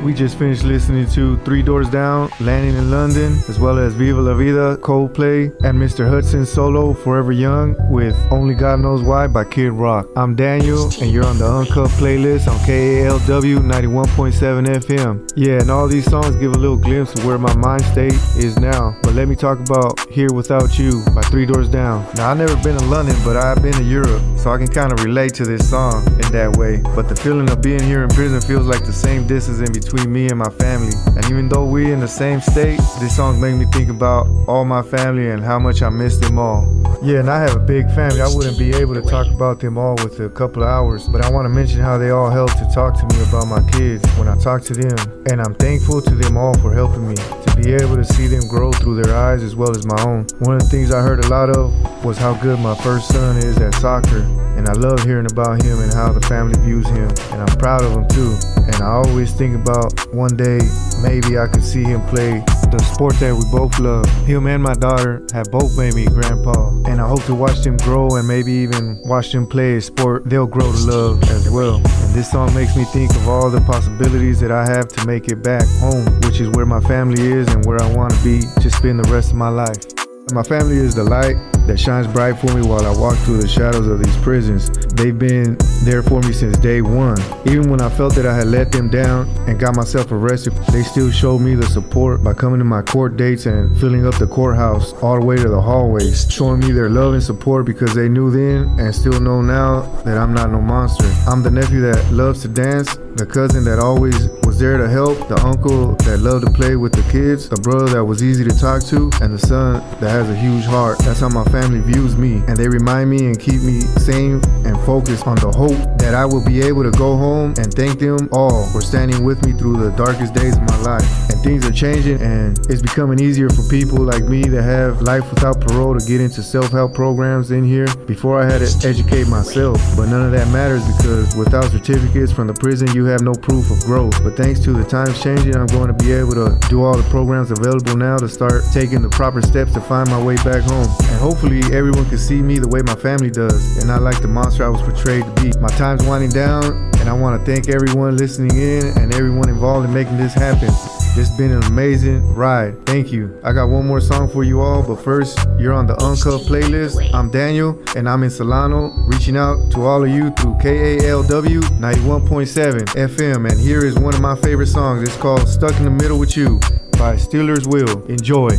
We just finished listening to Three Doors Down, Landing in London, as well as Viva La Vida, Coldplay, and Mr. Hudson's solo, Forever Young, with Only God Knows Why by Kid Rock. I'm Daniel, and you're on the Uncut playlist on KALW 91.7 FM. Yeah, and all these songs give a little glimpse of where my mind state is now. But let me talk about Here Without You by Three Doors Down. Now, I've never been to London, but I've been to Europe, so I can kind of relate to this song in that way. But the feeling of being here in prison feels like the same distance in between me and my family. And even though we're in the same state, this song made me think about all my family and how much I miss them all. Yeah, and I have a big family. I wouldn't be able to talk about them all with a couple of hours, but I want to mention how they all helped to talk to me about my kids when I talk to them. And I'm thankful to them all for helping me to be able to see them grow through their eyes as well as my own. One of the things I heard a lot of was how good my first son is at soccer. And I love hearing about him and how the family views him. And I'm proud of him too. And I always think about one day, maybe I could see him play the sport that we both love. Him and my daughter have both made me grandpa. And I hope to watch them grow and maybe even watch them play a sport they'll grow to love as well. And this song makes me think of all the possibilities that I have to make it back home, which is where my family is and where I want to be to spend the rest of my life. My family is the light that shines bright for me while I walk through the shadows of these prisons. They've been there for me since day one. Even when I felt that I had let them down and got myself arrested, they still showed me the support by coming to my court dates and filling up the courthouse all the way to the hallways, showing me their love and support because they knew then and still know now that I'm not no monster. I'm the nephew that loves to dance, the cousin that always was there to help, the uncle that loved to play with the kids, the brother that was easy to talk to, and the son that has a huge heart. That's how my family views me, and they remind me and keep me sane and focused on the hope that I will be able to go home and thank them all for standing with me through the darkest days of my life. And things are changing, and it's becoming easier for people like me that have life without parole to get into self-help programs in here. Before I had to educate myself, but none of that matters because without certificates from the prison, you have no proof of growth. But thanks to the times changing, I'm going to be able to do all the programs available now to start taking the proper steps to find my way back home. And hopefully everyone can see me the way my family does and not like the monster I was portrayed to be. My time's winding down, and I want to thank everyone listening in and everyone involved in making this happen. It's been an amazing ride. Thank you. I got one more song for you all, but first, you're on the Uncut playlist. I'm Daniel, and I'm in Solano, reaching out to all of you through KALW 91.7 FM. And here is one of my favorite songs. It's called Stuck in the Middle with You by Steelers Will. Enjoy.